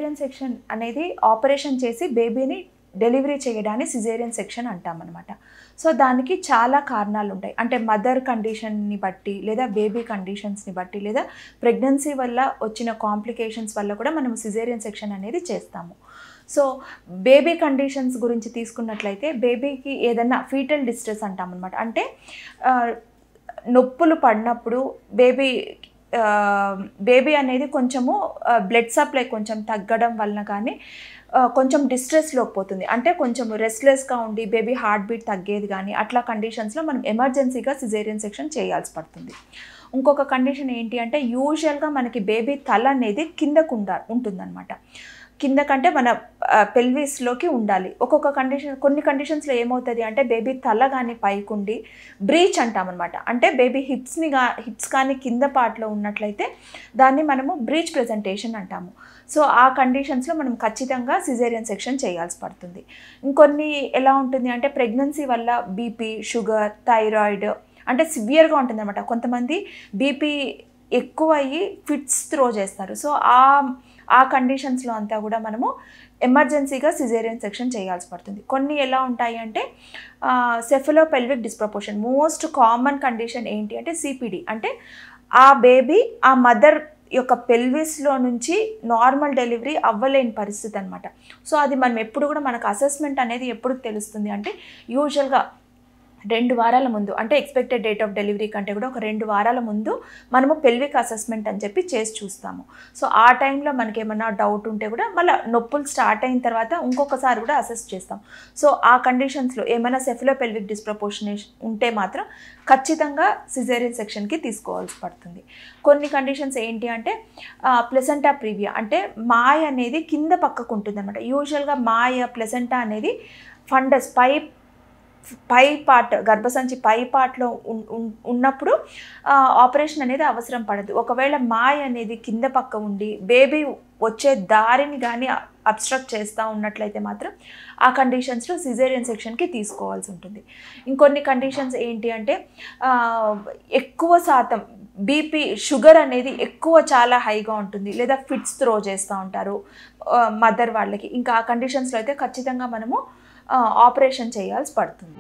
Caesarean section అనేది operation చేసి బేబీని డెలివరీ చేయడాన్ని సిజేరియన్ సెక్షన్ అంటామన్నమాట. సో దానికి చాలా కారణాలు ఉంటాయి. అంటే మదర్ కండిషన్ని బట్టి, లేదా బేబీ కండిషన్స్ని బట్టి, లేదా ప్రెగ్నెన్సీ వల్ల వచ్చిన కాంప్లికేషన్స్ వల్ల కూడా మనం సిజేరియన్ సెక్షన్ అనేది చేస్తాము. సో బేబీ కండిషన్స్ గురించి తీసుకున్నట్లయితే బేబీకి ఏదన్నా ఫీటల్ డిస్ట్రెస్ అంటామన్నమాట. అంటే నొప్పులు పడినప్పుడు బేబీ అనేది కొంచెము బ్లడ్ సప్లై కొంచెం తగ్గడం వలన కానీ కొంచెం డిస్ట్రెస్లోకి పోతుంది. అంటే కొంచెం రెస్ట్లెస్గా ఉండి బేబీ హార్ట్ బీట్ తగ్గేది కానీ అట్లా కండిషన్స్లో మనం ఎమర్జెన్సీగా సిజేరియన్ సెక్షన్ చేయాల్సి పడుతుంది. ఇంకొక కండిషన్ ఏంటి అంటే యూజువల్గా మనకి బేబీ తల అనేది కిందకు ఉంటుందన్నమాట. కింద కంటే మన పెల్విస్లోకి ఉండాలి. కొన్ని కండిషన్స్లో ఏమవుతుంది అంటే బేబీ తల కానీ పైకుండి బ్రీచ్ అంటామన్నమాట. అంటే బేబీ హిప్స్ కానీ కింద పార్ట్లో ఉన్నట్లయితే దాన్ని మనము బ్రీచ్ ప్రెజెంటేషన్ అంటాము. సో ఆ కండిషన్స్లో మనం ఖచ్చితంగా సిజేరియన్ సెక్షన్ చేయాల్సి పడుతుంది. ఇంకొన్ని ఎలా ఉంటుంది అంటే ప్రెగ్నెన్సీ వల్ల బీపీ, షుగర్, థైరాయిడ్ అంటే సివియర్గా ఉంటుందన్నమాట. కొంతమంది బీపీ ఎక్కువ అయ్యి ఫిట్స్ త్రో చేస్తారు. సో ఆ కండిషన్స్లో అంతా కూడా మనము ఎమర్జెన్సీగా సిజేరియన్ సెక్షన్ చేయాల్సి పడుతుంది. కొన్ని ఎలా ఉంటాయి అంటే సెఫలోపెల్విక్ డిస్ప్రపోర్షన్. మోస్ట్ కామన్ కండిషన్ ఏంటి అంటే సిపిడి. అంటే ఆ బేబీ ఆ మదర్ యొక్క పెల్విస్లో నుంచి నార్మల్ డెలివరీ అవ్వలేని పరిస్థితి అనమాట. సో అది మనం ఎప్పుడు కూడా మనకు అసెస్మెంట్ అనేది ఎప్పుడు తెలుస్తుంది అంటే యూజువల్గా 2 వారాల ముందు, అంటే ఎక్స్పెక్టెడ్ డేట్ ఆఫ్ డెలివరీ కంటే కూడా ఒక 2 వారాల ముందు మనము పెల్విక్ అసెస్మెంట్ అని చెప్పి చేసి చూస్తాము. సో ఆ టైంలో మనకి ఏమన్నా డౌట్ ఉంటే కూడా మళ్ళీ నొప్పులు స్టార్ట్ అయిన తర్వాత ఇంకొకసారి కూడా అసెస్ చేస్తాం. సో ఆ కండిషన్స్లో ఏమైనా సెఫలోపెల్విక్ డిస్ప్రపోర్షనేషన్ ఉంటే మాత్రం ఖచ్చితంగా సిజేరియన్ సెక్షన్కి తీసుకోవాల్సి పడుతుంది. కొన్ని కండిషన్స్ ఏంటి అంటే ప్లెసెంటా ప్రీవియా, అంటే మాయ అనేది కింద పక్కకు ఉంటుంది అనమాట. యూజువల్గా మాయ ప్లెసెంటా అనేది ఫండస్ పై పార్ట్, గర్భసంచి పై పార్ట్లో ఉన్నప్పుడు ఆపరేషన్ అనేది అవసరం పడదు. ఒకవేళ మాయ అనేది కింద పక్క ఉండి బేబీ వచ్చే దారిని కానీ అబ్స్ట్రక్ట్ చేస్తూ ఉన్నట్లయితే మాత్రం ఆ కండిషన్స్లో సిజేరియన్ సెక్షన్కి తీసుకోవాల్సి ఉంటుంది. ఇంకొన్ని కండిషన్స్ ఏంటి అంటే ఎక్కువ శాతం బీపీ, షుగర్ అనేది చాలా హైగా ఉంటుంది, లేదా ఫిట్స్ త్రో చేస్తూ ఉంటారు మదర్ వాళ్ళకి. ఇంకా ఆ కండిషన్స్లో అయితే ఖచ్చితంగా మనము ఆపరేషన్ చేయాల్సి పడుతుంది.